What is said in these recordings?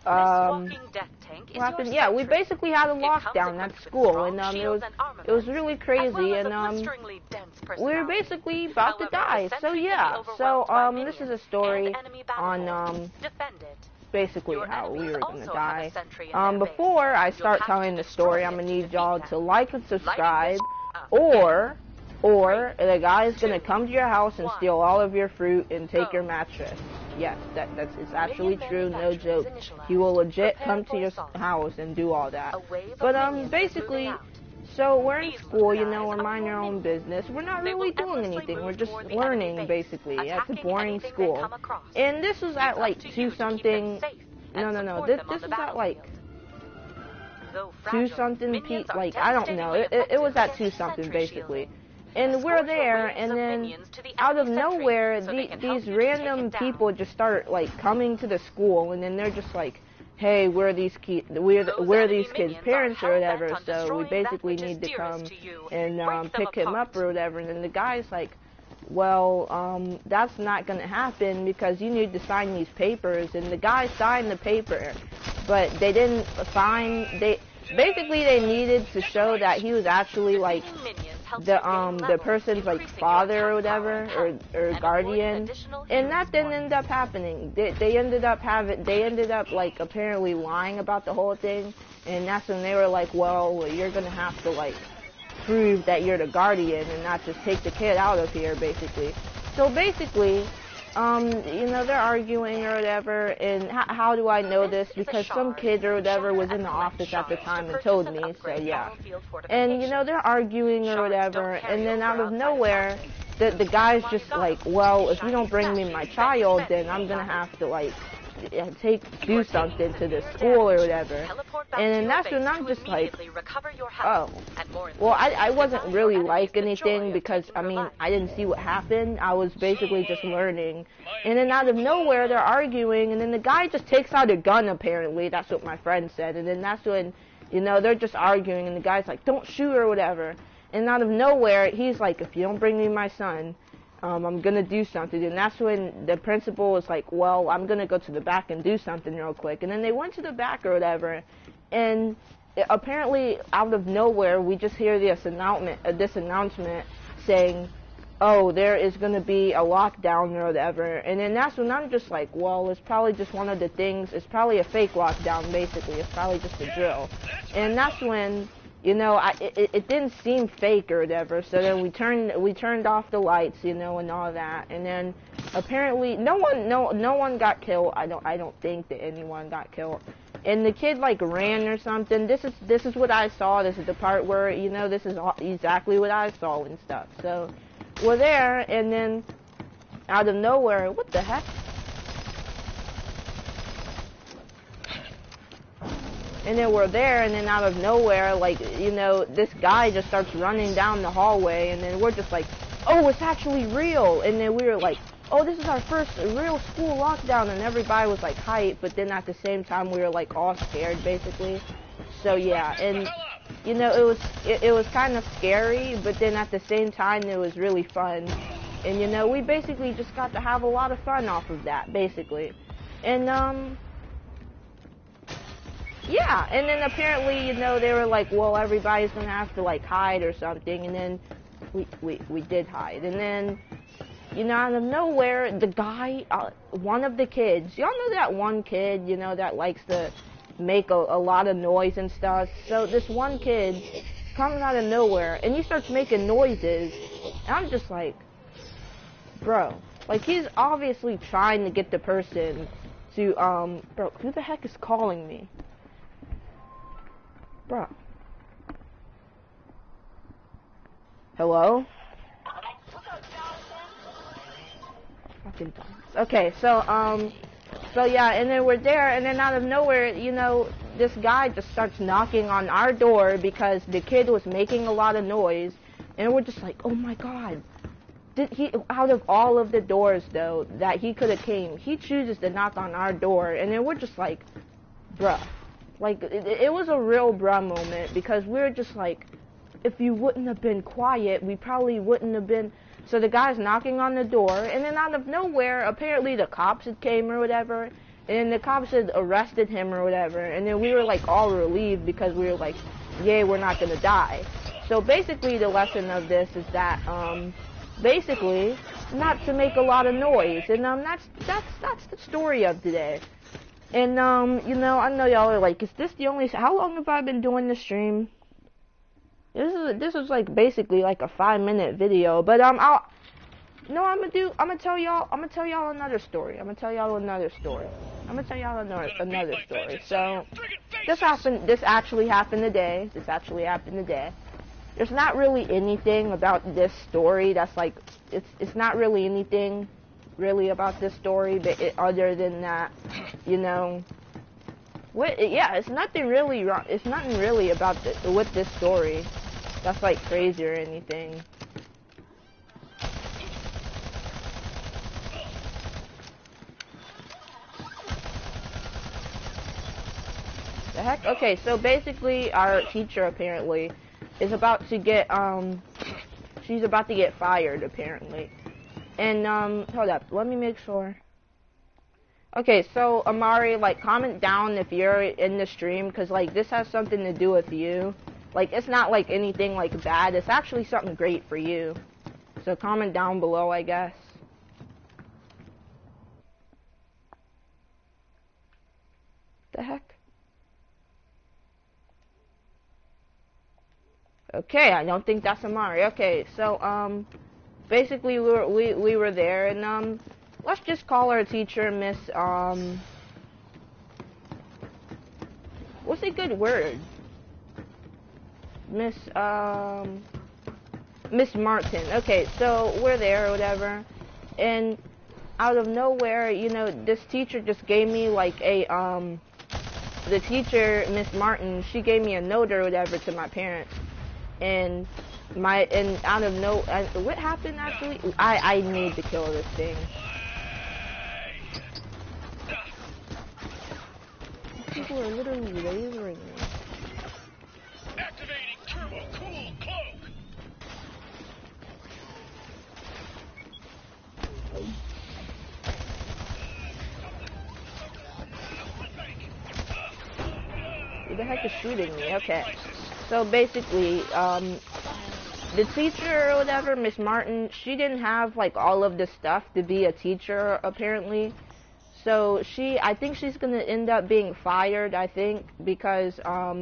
what happened? Yeah, we basically had a lockdown at school, and it was really crazy, and we were basically about to die. So yeah, so this is a story on basically how we were gonna die. Before I start telling the story, I'm gonna need y'all to like and subscribe, or the guy's gonna come to your house and steal all of your fruit and take your mattress. Yes, it's actually true, no joke. He will legit come to your house and do all that. But basically, so we're in school, you know, we're minding our own business. We're not really doing anything. We're just learning, basically. It's a boring school. And this was at like 2 something. No. This was at like 2 something. Like I don't know. It was at 2 something basically. And we're there, and then out of nowhere, these random people just start like coming to the school, and then they're just like, "Hey, we're these kids' parents or whatever, so we basically need to come and pick him up or whatever." And then the guy's like, "Well, that's not gonna happen because you need to sign these papers." And the guy signed the paper, but they didn't sign. They needed to show that he was actually like the person's like father or whatever, or guardian, and that didn't end up happening. They ended up like apparently lying about the whole thing, and that's when they were like, well, you're gonna have to like prove that you're the guardian and not just take the kid out of here, basically. So basically, you know, they're arguing or whatever, and how do I know this? Because some kid or whatever was in the office at the time and told me, so yeah. And, you know, they're arguing or whatever, and then out of nowhere, the guy's just like, well, if you don't bring me my child, then I'm gonna have to, like, do something to the school or whatever. And then that's when I'm just like, oh, well, I wasn't really like anything because, I mean, I didn't see what happened. I was basically just learning. And then out of nowhere, they're arguing, and then the guy just takes out a gun, apparently. That's what my friend said. And then that's when, you know, they're just arguing, and the guy's like, don't shoot or whatever. And out of nowhere, he's like, if you don't bring me my son, I'm going to do something. And that's when the principal was like, well, I'm going to go to the back and do something real quick. And then they went to the back or whatever. And apparently, out of nowhere, we just hear this announcement saying, oh, there is going to be a lockdown or whatever. And then that's when I'm just like, well, it's probably just one of the things. It's probably a fake lockdown, basically. It's probably just a drill. And that's when, you know, it didn't seem fake or whatever, so then we turned off the lights, you know, and all that, and then apparently no one got killed. I don't think that anyone got killed, and the kid like ran or something. This is what I saw. This is the part where, you know, this is exactly what I saw and stuff. So we're there, and then out of nowhere, what the heck? And then we're there, and then out of nowhere, like, you know, this guy just starts running down the hallway, and then we're just like, oh, it's actually real. And then we were like, oh, this is our first real school lockdown, and everybody was like hyped, but then at the same time we were like all scared, basically. So yeah, and you know, it was kind of scary, but then at the same time it was really fun. And you know, we basically just got to have a lot of fun off of that, basically. And yeah, and then apparently, you know, they were like, well, everybody's gonna have to like hide or something, and then we did hide. And then, you know, out of nowhere, the guy, one of the kids, y'all know that one kid, you know, that likes to make a lot of noise and stuff. So this one kid comes out of nowhere, and he starts making noises, and I'm just like, bro, like, he's obviously trying to get the person to, bro, who the heck is calling me? Bro. Hello? Fucking okay, so yeah, and then we're there, and then out of nowhere, you know, this guy just starts knocking on our door because the kid was making a lot of noise, and we're just like, oh my god. Did he, out of all of the doors, though, that he could have came, he chooses to knock on our door, and then we're just like, bruh. Like, it was a real bruh moment, because we were just like, if you wouldn't have been quiet, we probably wouldn't have been. So the guy's knocking on the door, and then out of nowhere, apparently the cops had came or whatever, And the cops had arrested him or whatever, and then we were like all relieved because we were like, yay, we're not gonna die. So basically the lesson of this is that, basically, not to make a lot of noise, and that's the story of today. And you know, I know y'all are like, is this the only? How long have I been doing this stream? This is like basically like a 5-minute video, but I'm gonna tell y'all another story. I'm gonna tell y'all another story. So this actually happened today. There's not really anything about this story that's like, it's not really anything really about this story, but other than that, you know, it's nothing really wrong. It's nothing really about with this story that's like crazy or anything. The heck? Okay, so basically our teacher apparently is about to get, she's about to get fired apparently. And, hold up, let me make sure. Okay, so Amari, like, comment down if you're in the stream, because, like, this has something to do with you. Like, it's not, like, anything, like, bad. It's actually something great for you. So comment down below, I guess. The heck? Okay, I don't think that's Amari. Okay, so, basically we were there, and, let's just call our teacher Miss, what's a good word? Miss Martin. Okay, so we're there or whatever, and out of nowhere, you know, this teacher just gave me like a, the teacher, Miss Martin, she gave me a note or whatever to my parents, and out of what happened actually? I need to kill this thing. People are literally lasering me. Activating turbo cool cloak. Who the heck is shooting me? Okay. So basically, the teacher or whatever, Miss Martin, she didn't have like all of the stuff to be a teacher apparently. So I think she's gonna end up being fired, I think, because, I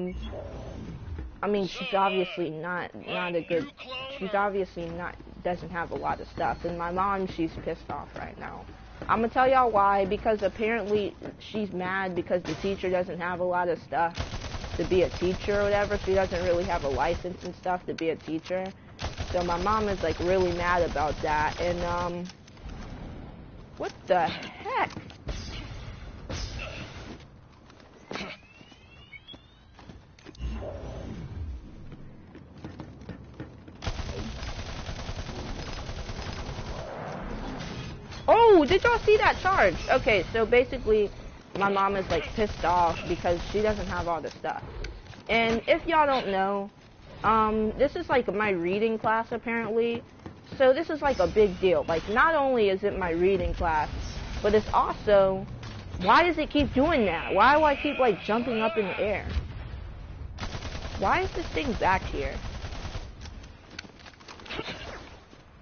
mean, she's obviously not a good, she's obviously doesn't have a lot of stuff, and my mom, she's pissed off right now. I'm gonna tell y'all why, because apparently she's mad because the teacher doesn't have a lot of stuff to be a teacher or whatever. She doesn't really have a license and stuff to be a teacher. So my mom is like really mad about that, and, what the heck? Oh, did y'all see that charge? Okay, so basically, my mom is like pissed off because she doesn't have all the stuff. And if y'all don't know, this is like my reading class apparently. So this is like a big deal. Like, not only is it my reading class, but it's also, why does it keep doing that? Why do I keep like jumping up in the air? Why is this thing back here?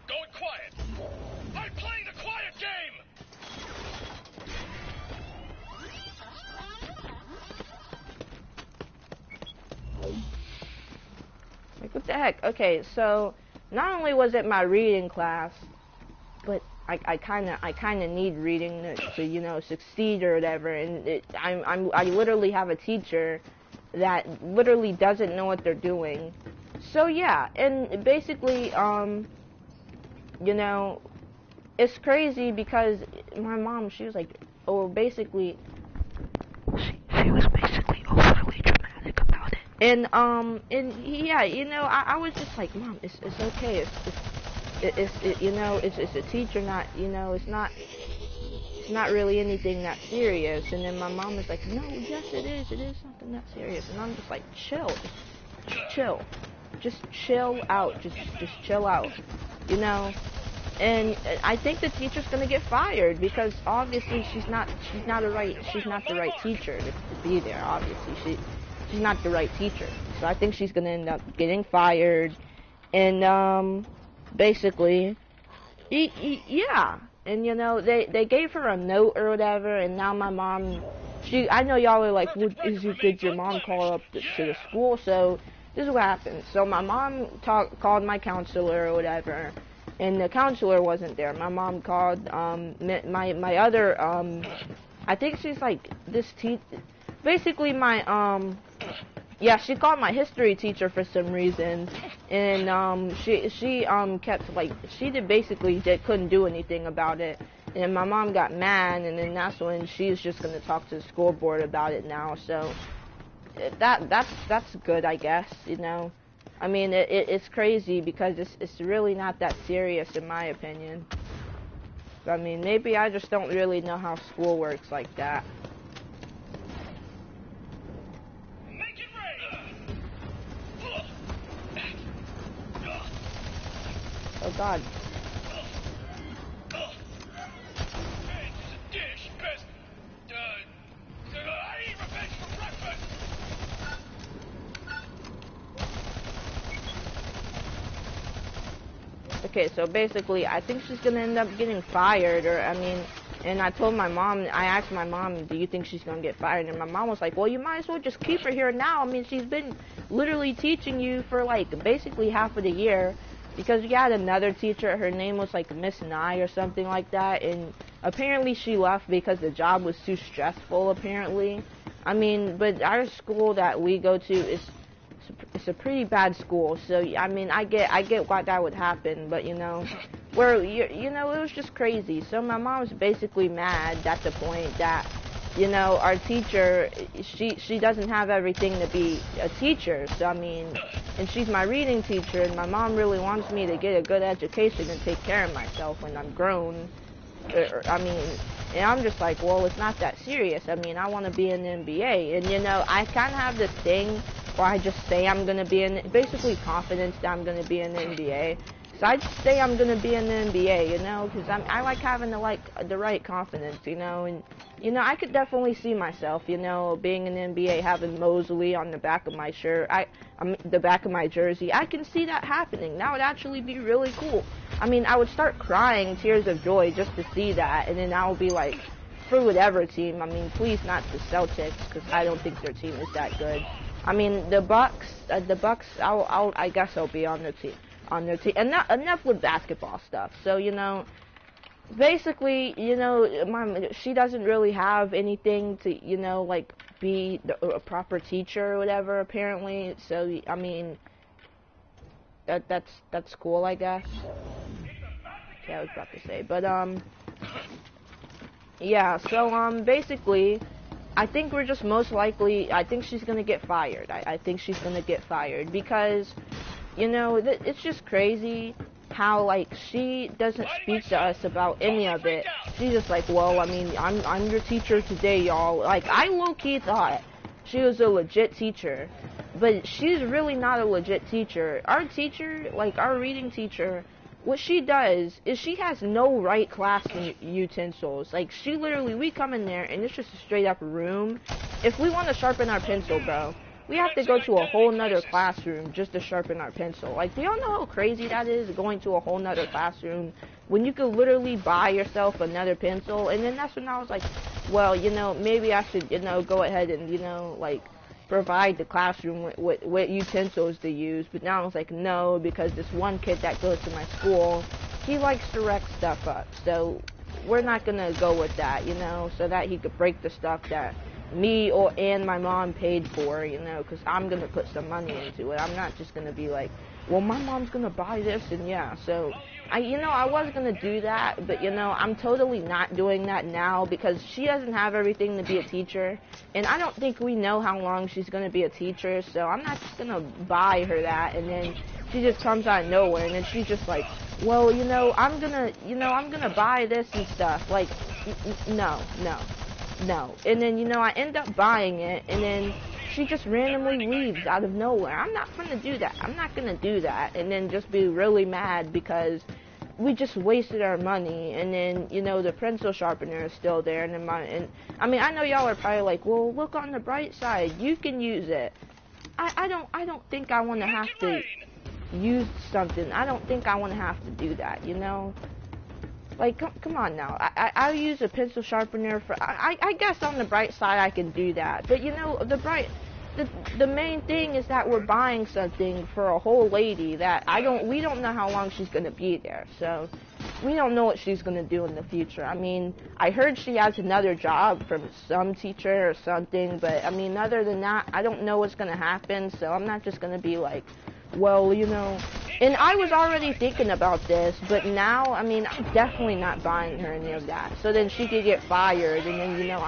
Going quiet. I'm playing the quiet game. Like, what the heck? Okay, so not only was it my reading class, but I kind of need reading to you know, succeed or whatever. And I literally have a teacher that literally doesn't know what they're doing. So yeah, and basically, you know, it's crazy because my mom, she was like, oh, basically, she was basically overly dramatic about it. And yeah, you know, I was just like, Mom, it's okay. You know, it's a teacher, not, you know, it's not really anything that serious. And then my mom was like, no, yes, it is something that serious. And I'm just like, chill, just chill out, just chill out, you know. And I think the teacher's gonna get fired because obviously she's not the right teacher to be there. Obviously she's not the right teacher. So I think she's gonna end up getting fired. And basically, yeah. And you know, they gave her a note or whatever. And now my mom, I know y'all are like, well, did your mom call up to the school? So this is what happened. So my mom called my counselor or whatever. And the counselor wasn't there. My mom called my other I think she's like this basically my yeah, she called my history teacher for some reason, and she kept like couldn't do anything about it. And my mom got mad, and then that's when she's just gonna talk to the school board about it now. So that's good, I guess, you know. I mean, it's crazy because it's really not that serious in my opinion. I mean, maybe I just don't really know how school works like that. Make it rain. Oh God. Hey, this is a dish. Best. I eat revenge for breakfast. Okay, so basically, I think she's gonna end up getting fired, or I mean, and I asked my mom, do you think she's gonna get fired? And my mom was like, well, you might as well just keep her here now. I mean, she's been literally teaching you for like basically half of the year, because we had another teacher, her name was like Miss Nye or something like that, and apparently she left because the job was too stressful, apparently. I mean, but our school that we go to it's a pretty bad school, so I mean, I get why that would happen, but you know, you know, it was just crazy. So my mom's basically mad at the point that, you know, our teacher, she doesn't have everything to be a teacher. So I mean, and she's my reading teacher, and my mom really wants me to get a good education and take care of myself when I'm grown. I mean, and I'm just like, well, it's not that serious. I mean, I want to be in the NBA, and you know, I kind of have this thing where I just say I'm gonna be basically confidence that I'm gonna be in the NBA. So I just say I'm gonna be in the NBA, you know, because I like having the right confidence, you know, and you know, I could definitely see myself, you know, being in the NBA, having Mosley on the back of my shirt, the back of my jersey. I can see that happening. That would actually be really cool. I mean, I would start crying tears of joy just to see that, and then I would be like, for whatever team. I mean, please not the Celtics, because I don't think their team is that good. I mean, the Bucks. I guess I'll be on their team. And enough with basketball stuff. So you know, basically, you know, she doesn't really have anything to, you know, like be a proper teacher or whatever. Apparently, so I mean, that's cool, I guess. Yeah, I was about to say, but yeah. So basically, I think we're just most likely, I think she's going to get fired. I think she's going to get fired because, you know, it's just crazy how, like, she doesn't speak to us about any of it. She's just like, well, I mean, I'm your teacher today, y'all. Like, I low-key thought she was a legit teacher, but she's really not a legit teacher. Our teacher, like, our reading teacher, what she does is she has no right classroom utensils. Like, she literally, we come in there and it's just a straight up room. If we want to sharpen our pencil, bro, we have to go to a whole nother classroom just to sharpen our pencil. Like, do y'all know how crazy that is, going to a whole nother classroom when you could literally buy yourself another pencil? And then that's when I was like, well, you know, maybe I should, you know, go ahead and, you know, like, provide the classroom with utensils to use. But now I was like, no, because this one kid that goes to my school, he likes to wreck stuff up. So we're not going to go with that, you know, so that he could break the stuff that me and my mom paid for, you know, because I'm going to put some money into it. I'm not just going to be like, well, my mom's going to buy this, and yeah. So, you know, I was going to do that, but, you know, I'm totally not doing that now because she doesn't have everything to be a teacher, and I don't think we know how long she's going to be a teacher, so I'm not just going to buy her that, and then she just comes out of nowhere, and then she's just like, well, you know, I'm going to buy this and stuff. Like, no. And then, you know, I end up buying it, and then she just randomly leaves out of nowhere. I'm not going to do that. I'm not going to do that and then just be really mad because we just wasted our money, and then, you know, the pencil sharpener is still there, and then I mean, I know y'all are probably like, well, look on the bright side, you can use it. I don't think I want to have to use something. I don't think I want to have to do that, you know? Like, come on now. I use a pencil sharpener for, I guess on the bright side I can do that, but you know, the main thing is that we're buying something for a whole lady that we don't know how long she's gonna be there, so we don't know what she's gonna do in the future. I mean, I heard she has another job from some teacher or something, but I mean, other than that, I don't know what's gonna happen, so I'm not just gonna be like, well, you know, and I was already thinking about this, but now, I mean, I'm definitely not buying her any of that. So then she could get fired, and then, you know,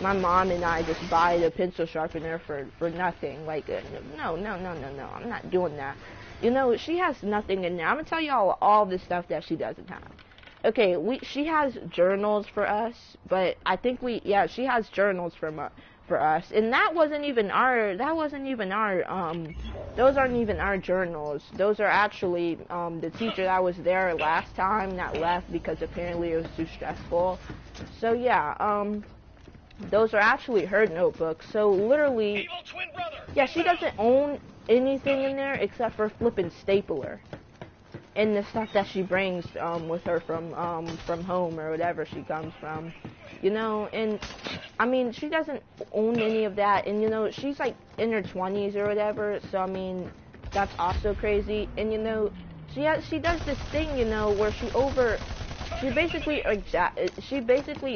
my mom and I just buy the pencil sharpener for nothing. Like, no, I'm not doing that. You know, she has nothing in there. I'm gonna tell you all the stuff that she doesn't have. Okay, she has journals for us, but I think she has journals for us, and those aren't even our journals. Those are actually, the teacher that was there last time that left because apparently it was too stressful. So yeah, those are actually her notebooks. So literally, yeah, she doesn't own anything in there except for flipping stapler and the stuff that she brings with her from home or whatever she comes from, you know. And I mean, she doesn't own any of that, and you know, she's like in her 20s or whatever, so I mean, that's also crazy. And you know, she does this thing, you know, where she basically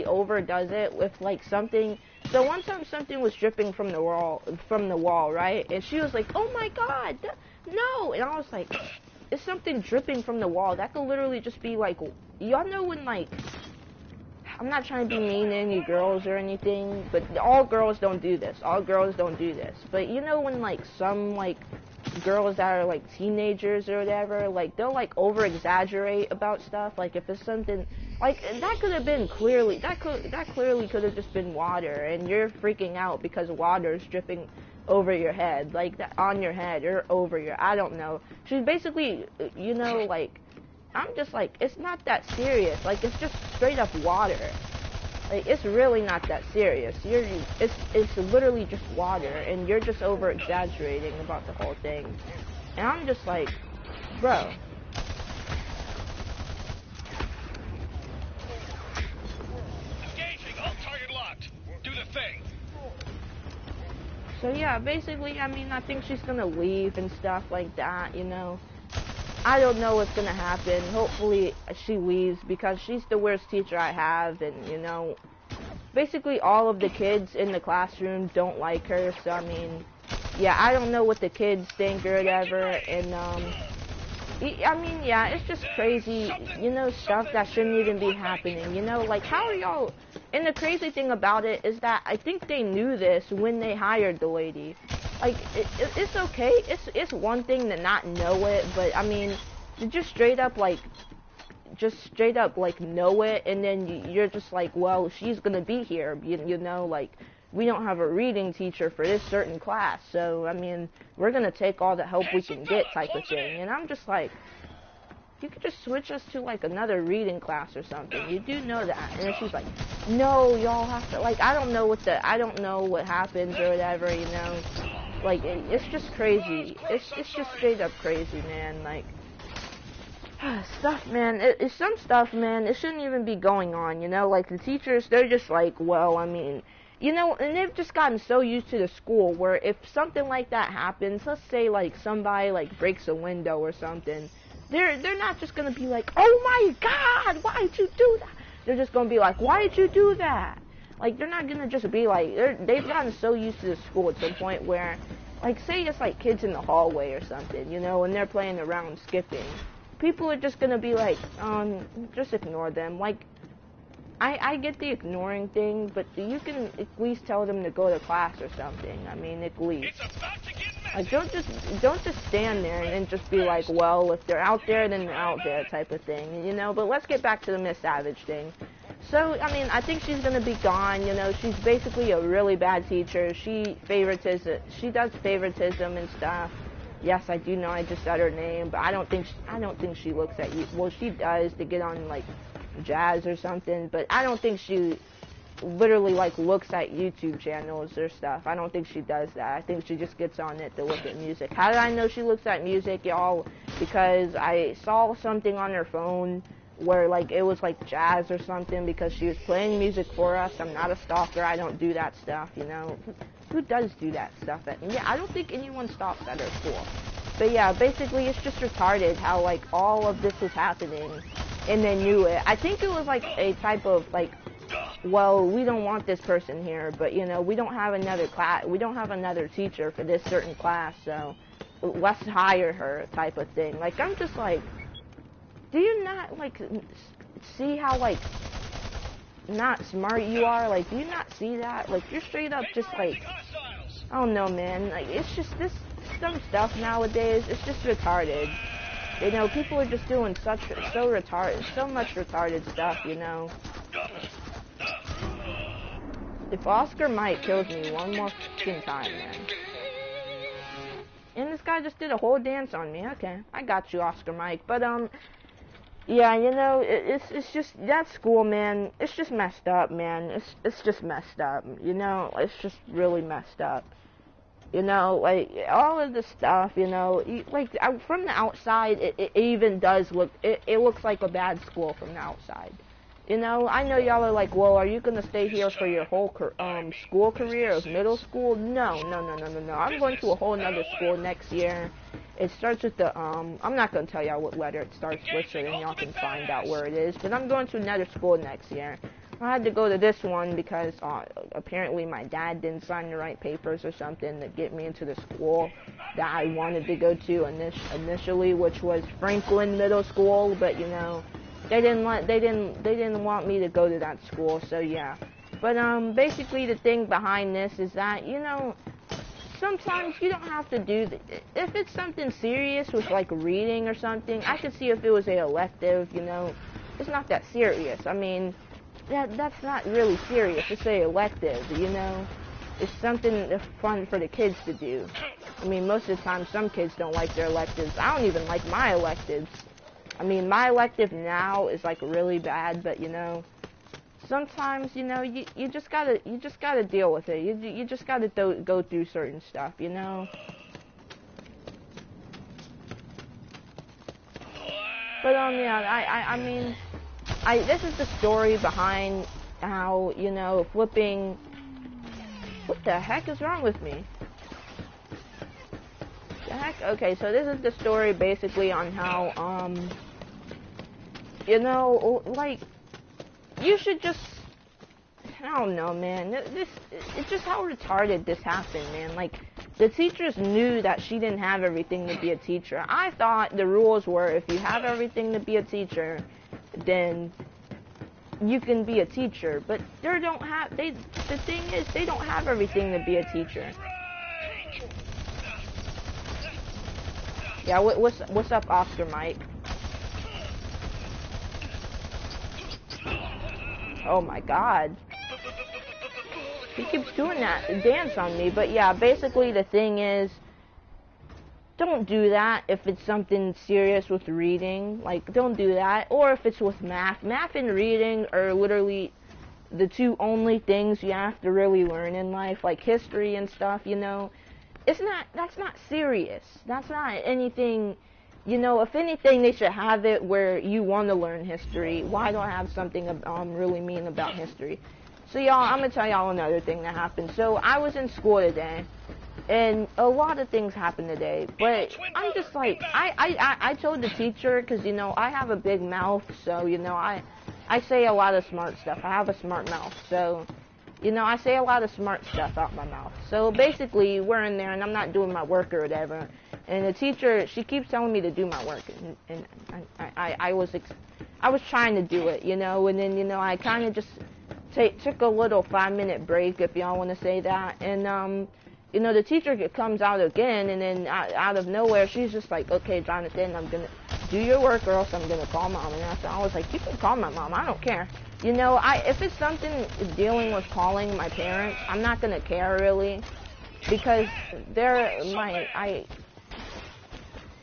overdoes it with like something. So one time something was dripping from the wall, right? And she was like, "Oh my God, no!" And I was like, "Is something dripping from the wall? That could literally just be like, y'all know when like." I'm not trying to be mean to any girls or anything, but all girls don't do this. All girls don't do this. But you know when like some like girls that are like teenagers or whatever, like they'll like over exaggerate about stuff. Like if it's something like that could have been clearly that clearly could have just been water, and you're freaking out because water is dripping over your head, like that on your head or over your, I don't know. She's basically, you know, like, I'm just like, it's not that serious. Like, it's just straight up water. Like, it's really not that serious. It's literally just water, and you're just over exaggerating about the whole thing. And I'm just like, bro. Engaging, all target locked. Do the thing. So yeah, basically, I mean, I think she's gonna leave and stuff like that, you know. I don't know what's gonna happen. Hopefully she leaves, because she's the worst teacher I have, and you know, basically all of the kids in the classroom don't like her. So I mean, yeah, I don't know what the kids think or whatever. And I mean, yeah, it's just crazy, you know, stuff that shouldn't even be happening, you know. Like, how are y'all? And the crazy thing about it is that I think they knew this when they hired the lady. Like, it's okay. It's one thing to not know it, but I mean, to just straight up like know it, and then you're just like, well, she's gonna be here, you know, like, we don't have a reading teacher for this certain class, so I mean, we're gonna take all the help we can get, type of thing. And I'm just like, you could just switch us to like another reading class or something. You do know that. And then she's like, no, y'all have to, like, I don't know what happens or whatever, you know. Like, it's just crazy. It's just straight up crazy, man. Like, stuff, man. It's some stuff, man. It shouldn't even be going on, you know. Like, the teachers, they're just like, well, I mean, you know, and they've just gotten so used to the school where if something like that happens, let's say like somebody like breaks a window or something, they're not just gonna be like, oh my God, why did you do that? They're just gonna be like, why did you do that? Like, they're not gonna just be like, they've gotten so used to the school to the point where, like, say it's like kids in the hallway or something, you know, and they're playing around skipping. People are just gonna be like, just ignore them. Like, I get the ignoring thing, but you can at least tell them to go to class or something. I mean, at least. Like, don't just stand there and just be like, well, if they're out there, then they're out there, type of thing, you know. But let's get back to the Miss Savage thing. So, I mean, I think she's gonna be gone, you know. She's basically a really bad teacher. She does favoritism and stuff. Yes, I do know I just said her name, but I don't think she looks at you. Well, she does to get on like Jazz or something, but I don't think she literally like looks at YouTube channels or stuff. I don't think she does that. I think she just gets on it to look at music. How did I know she looks at music, y'all? Because I saw something on her phone where like it was like Jazz or something, because she was playing music for us. I'm not a stalker. I don't do that stuff, you know. Who does do that stuff? Yeah, I don't think anyone stalks at her school. But yeah, basically it's just retarded how like all of this was happening and they knew it. I think it was like a type of like, well, we don't want this person here, but you know, we don't have another class, we don't have another teacher for this certain class, so let's hire her type of thing. Like, I'm just like, do you not like see how like not smart you are? Like, do you not see that? Like, you're straight up just like, I don't know, man. Like, it's just this some stuff nowadays. It's just retarded. You know, people are just doing so much retarded stuff. You know. If Oscar Mike kills me one more fucking time, man. And this guy just did a whole dance on me. Okay, I got you, Oscar Mike. But yeah, you know, it's just that school, man. It's just messed up, man. It's just messed up. You know, it's just really messed up. You know, like all of the stuff. You know, like from the outside, it even does look. It looks like a bad school from the outside. You know, I know y'all are like, well, are you gonna stay here for your whole school career of middle school? No. I'm going to a whole nother school next year. It starts with the, I'm not going to tell y'all what letter it starts with, so then y'all can find out where it is, but I'm going to another school next year. I had to go to this one because apparently my dad didn't sign the right papers or something to get me into the school that I wanted to go to initially, which was Franklin Middle School, but you know, they didn't want me to go to that school, so yeah. But basically the thing behind this is that, you know, sometimes you don't have to do if it's something serious with like reading or something. I could see if it was a elective, you know. It's not that serious. I mean, that's not really serious. It's a elective, you know. It's something that's fun for the kids to do. I mean, most of the time some kids don't like their electives. I don't even like my electives. I mean, my elective now is like really bad, but you know, sometimes, you know, you just gotta deal with it. You just gotta go through certain stuff, you know. But yeah, I mean, this is the story behind how, you know, flipping. What the heck is wrong with me? The heck? Okay, so this is the story basically on how you know, like, you should just, I don't know, man. It's just how retarded this happened, man. Like, the teachers knew that she didn't have everything to be a teacher. I thought the rules were if you have everything to be a teacher, then you can be a teacher. But they don't have. The thing is, they don't have everything to be a teacher. Yeah, what's up, Oscar Mike? Oh my God. He keeps doing that dance on me. But yeah, basically the thing is, don't do that if it's something serious with reading. Like, don't do that. Or if it's with math. Math and reading are literally the two only things you have to really learn in life. Like history and stuff, you know. That's not serious. That's not anything. You know, if anything, they should have it where you want to learn history. Why don't I have something really mean about history? So, y'all, I'm going to tell y'all another thing that happened. So, I was in school today, and a lot of things happened today. But I'm just like, I told the teacher, because, you know, I have a big mouth, so, you know, I say a lot of smart stuff. I have a smart mouth, so, you know, I say a lot of smart stuff out my mouth. So, basically, we're in there, and I'm not doing my work or whatever. And the teacher, she keeps telling me to do my work, and I was trying to do it, you know, and then, you know, I kind of just took a little 5-minute break, if y'all want to say that, and, you know, the teacher comes out again, and then out of nowhere, she's just like, okay, Jonathan, I'm going to do your work, or else I'm going to call Mom. And I was like, you can call my mom, I don't care. You know, if it's something dealing with calling my parents, I'm not going to care, really, because they're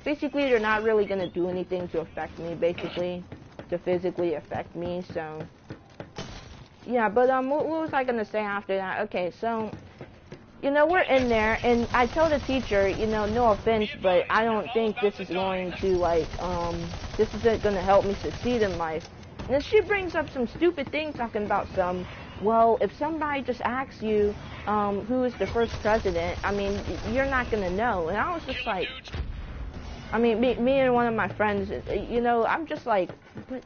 basically they're not really gonna do anything to affect me, basically, to physically affect me. So yeah, but what was I gonna say after that? Okay, so you know, we're in there, and I tell the teacher, you know, no offense, but I don't think this is going to, like, this isn't going to help me succeed in life. And then she brings up some stupid thing talking about well, if somebody just asks you, who is the first president, I mean, you're not going to know. And I was just like, I mean, me and one of my friends, you know, I'm just like, but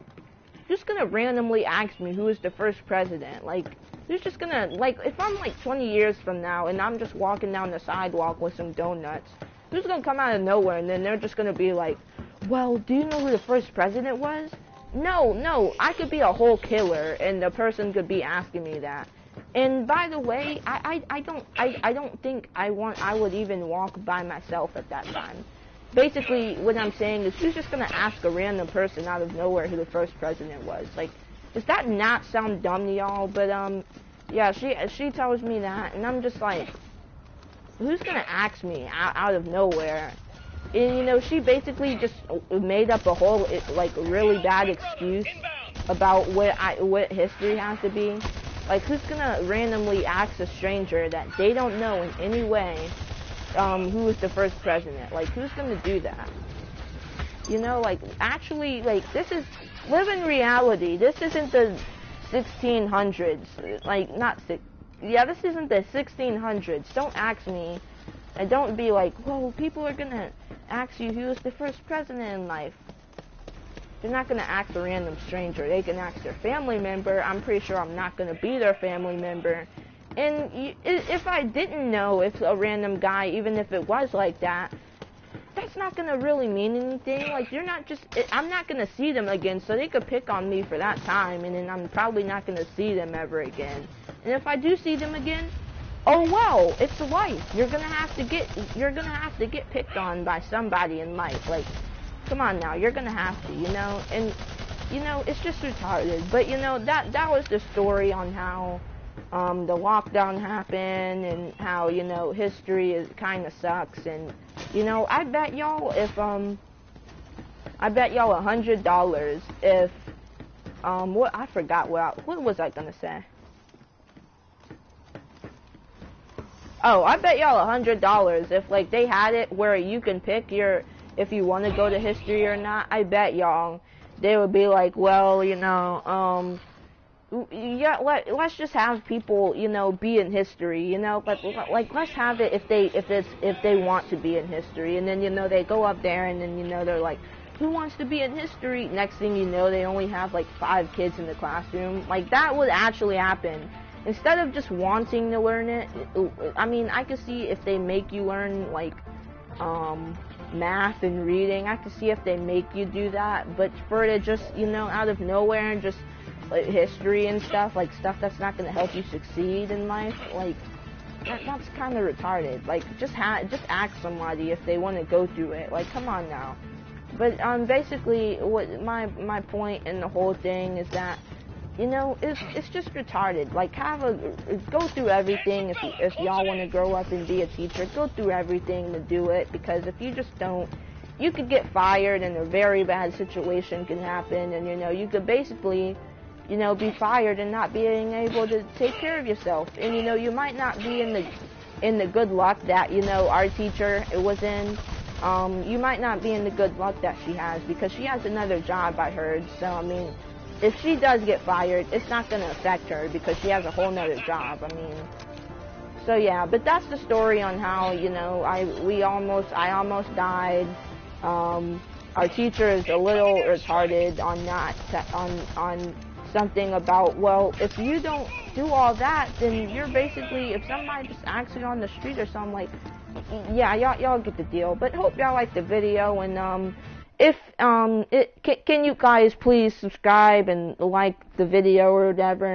just going to randomly ask me who is the first president, like, who's just gonna, like, if I'm like 20 years from now and I'm just walking down the sidewalk with some donuts, who's gonna come out of nowhere and then they're just gonna be like, well, do you know who the first president was? No, I could be a whole killer and the person could be asking me that. And by the way, I don't think I would even walk by myself at that time. Basically, what I'm saying is, who's just gonna ask a random person out of nowhere who the first president was? Like, does that not sound dumb to y'all? But yeah, she tells me that, and I'm just like, who's gonna ask me out of nowhere? And you know, she basically just made up a whole like really bad excuse about what history has to be. Like, who's gonna randomly ask a stranger that they don't know in any way who was the first president? Like, who's gonna do that? You know, like, actually, like, this is, live in reality. This isn't the 1600s. Like, this isn't the 1600s. Don't ask me, and don't be like, well, people are gonna ask you who was the first president in life. They're not gonna ask a random stranger. They can ask their family member. I'm pretty sure I'm not gonna be their family member. And if I didn't know if a random guy, even if it was like that, that's not gonna really mean anything. Like, I'm not gonna see them again, so they could pick on me for that time, and then I'm probably not gonna see them ever again. And if I do see them again, oh well, it's life. You're gonna have to get picked on by somebody in life. Like, come on now, you're gonna have to, you know. And you know, it's just retarded. But you know, that was the story on how the lockdown happened, and how, you know, history kind of sucks. And you know, I bet y'all $100 if I forgot what was I gonna say? Oh, I bet y'all $100 if, like, they had it where you can pick if you want to go to history or not. I bet y'all they would be like, well, you know, yeah, let's just have people, you know, be in history, you know, but like, let's have it if they want to be in history. And then, you know, they go up there, and then, you know, they're like, who wants to be in history? Next thing you know, they only have like 5 kids in the classroom. Like, that would actually happen. Instead of just wanting to learn it, I mean, I could see if they make you learn, like, math and reading, I could see if they make you do that. But for it to just, you know, out of nowhere, and just like history and stuff, like stuff that's not going to help you succeed in life, like, that's kind of retarded. Like, just ask somebody if they want to go through it. Like, come on now. But basically, what my point in the whole thing is that, you know, it's just retarded. Like, go through everything. If y'all want to grow up and be a teacher, go through everything to do it. Because if you just don't, you could get fired, and a very bad situation can happen. And, you know, you could basically, you know, be fired and not being able to take care of yourself. And, you know, you might not be in the good luck that, you know, our teacher was in. You might not be in the good luck that she has, because she has another job, I heard. So, I mean, if she does get fired, it's not going to affect her, because she has a whole nother job. I mean, so yeah, but that's the story on how, you know, I almost died. Our teacher is a little retarded on something about, well, if you don't do all that, then you're basically, if somebody just asks you on the street or something, like, yeah, y'all get the deal. But hope y'all like the video, and can you guys please subscribe and like the video or whatever.